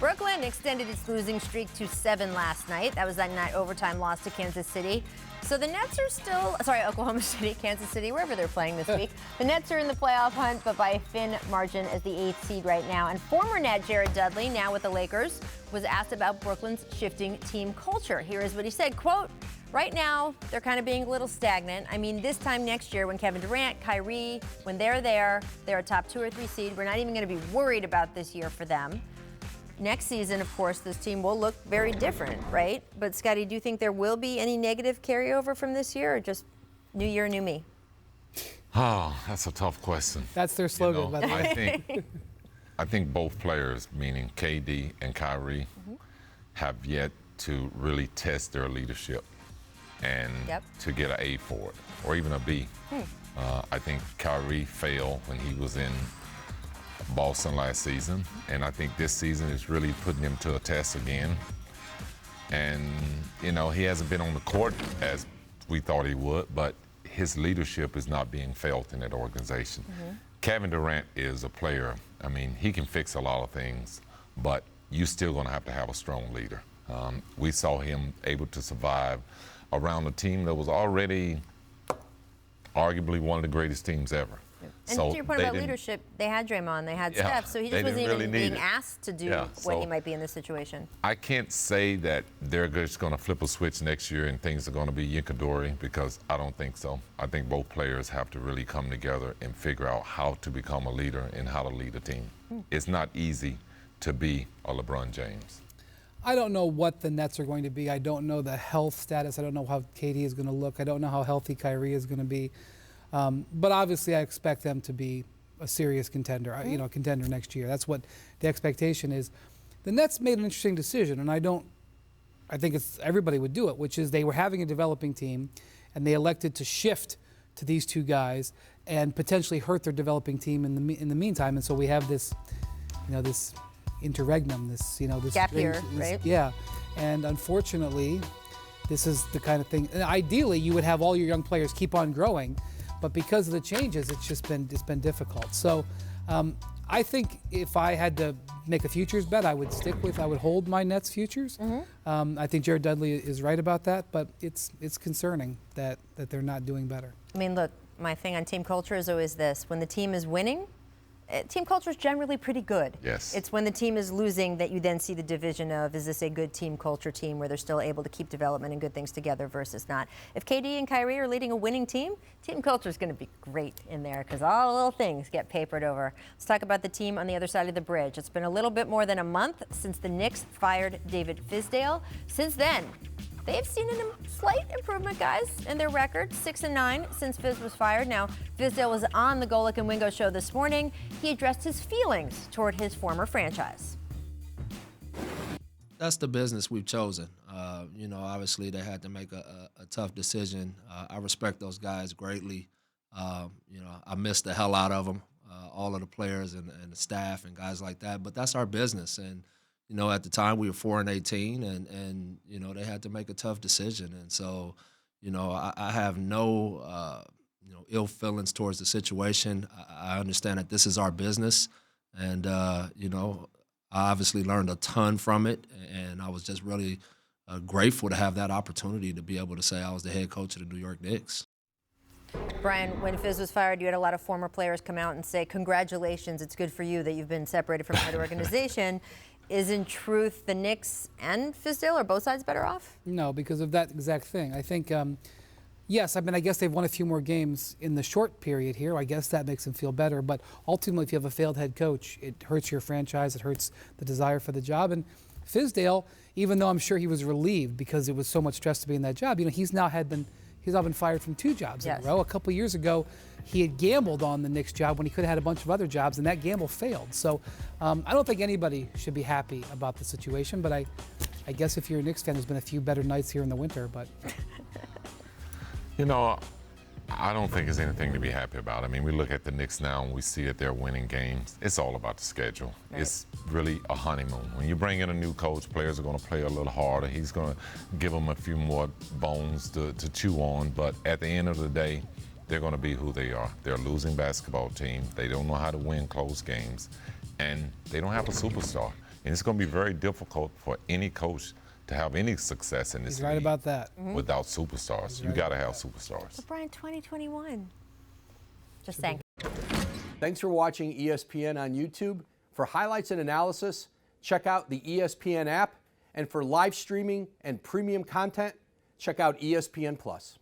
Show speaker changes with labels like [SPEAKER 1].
[SPEAKER 1] Brooklyn extended its losing streak to 7 last night. That was that night overtime loss to Kansas City. So the Nets are still, Oklahoma City, Kansas City, wherever they're playing this week. The Nets are in the playoff hunt, but by a thin margin as the 8th seed right now. And former Net Jared Dudley, now with the Lakers, was asked about Brooklyn's shifting team culture. Here is what he said, quote, right now, they're kind of being a little stagnant. I mean, this time next year when Kevin Durant, Kyrie, when they're there, they're a top 2 or 3 seed. We're not even going to be worried about this year for them. Next season, of course, this team will look very different, right? But, Scotty, do you think there will be any negative carryover from this year or just new year, new me?
[SPEAKER 2] Oh, that's a tough question.
[SPEAKER 3] That's their slogan, by the way.
[SPEAKER 2] I think both players, meaning KD and Kyrie, have yet to really test their leadership and to get an A for it, or even a B. I think Kyrie failed when he was in Boston last season, and I think this season is really putting him to a test again. And, you know, he hasn't been on the court as we thought he would, but his leadership is not being felt in that organization. Kevin Durant is a player. I mean, he can fix a lot of things, but you're still going to have a strong leader. We saw him able to survive around a team that was already arguably one of the greatest teams ever.
[SPEAKER 1] And to your point about leadership, they had Draymond, they had Steph, so he just wasn't even being asked to do what he might be in this situation.
[SPEAKER 2] I can't say that they're just going to flip a switch next year and things are going to be yinkadori, because I don't think so. I think both players have to really come together and figure out how to become a leader and how to lead a team. It's not easy to be a LeBron James.
[SPEAKER 3] I don't know what the Nets are going to be. I don't know the health status. I don't know how KD is going to look. I don't know how healthy Kyrie is going to be. But obviously, I expect them to be a serious contender, contender next year. That's what the expectation is. The Nets made an interesting decision, and I think everybody would do it, which is they were having a developing team, and they elected to shift to these two guys and potentially hurt their developing team in the meantime. And so we have this, this interregnum, this
[SPEAKER 1] gap year, right?
[SPEAKER 3] Yeah, and unfortunately, this is the kind of thing. And ideally, you would have all your young players keep on growing. But because of the changes, it's been difficult. So I think if I had to make a futures bet, I would hold my Nets futures. I think Jared Dudley is right about that, but it's concerning that they're not doing better.
[SPEAKER 1] I mean, look, my thing on team culture is always this. When the team is winning, team culture is generally pretty good.
[SPEAKER 2] Yes.
[SPEAKER 1] It's when the team is losing that you then see the division of, is this a good team culture team where they're still able to keep development and good things together versus not. If KD and Kyrie are leading a winning team culture is going to be great in there because all the little things get papered over. Let's talk about the team on the other side of the bridge. It's been a little bit more than a month since the Knicks fired David Fizdale. Since then, they've seen a slight improvement, guys, in their record, 6-9 since Fizz was fired. Now, Fizdale was on the Golic and Wingo show this morning. He addressed his feelings toward his former franchise.
[SPEAKER 4] That's the business we've chosen. Obviously they had to make a tough decision. I respect those guys greatly. I miss the hell out of them, all of the players and the staff and guys like that. But that's our business. And at the time we were 4-18, and they had to make a tough decision. And so, I have no ill feelings towards the situation. I understand that this is our business, and I obviously learned a ton from it, and I was just really grateful to have that opportunity to be able to say I was the head coach of the New York Knicks.
[SPEAKER 1] Brian, when Fizz was fired, you had a lot of former players come out and say, congratulations, it's good for you that you've been separated from that organization. Is in truth the Knicks and Fizdale, are both sides better off?
[SPEAKER 3] No, because of that exact thing. I think, yes, I guess they've won a few more games in the short period here. I guess that makes them feel better. But ultimately, if you have a failed head coach, it hurts your franchise. It hurts the desire for the job. And Fizdale, even though I'm sure he was relieved because it was so much stress to be in that job, he's now been fired from 2 jobs in a row. A couple years ago, he had gambled on the Knicks job when he could have had a bunch of other jobs, and that gamble failed. So I don't think anybody should be happy about the situation, but I guess if you're a Knicks fan, there's been a few better nights here in the winter. But
[SPEAKER 2] I don't think there's anything to be happy about. I mean, we look at the Knicks now and we see that they're winning games. It's all about the schedule. Right. It's really a honeymoon. When you bring in a new coach, players are going to play a little harder. He's going to give them a few more bones to chew on. But at the end of the day, they're going to be who they are. They're a losing basketball team. They don't know how to win close games. And they don't have a superstar. And it's going to be very difficult for any coach to have any success in this
[SPEAKER 3] He's right
[SPEAKER 2] league
[SPEAKER 3] about that.
[SPEAKER 2] without superstars. You got to have superstars.
[SPEAKER 1] But Brian, 2021. Just saying.
[SPEAKER 5] Thanks for watching ESPN on YouTube. For highlights and analysis, check out the ESPN app. And for live streaming and premium content, check out ESPN Plus.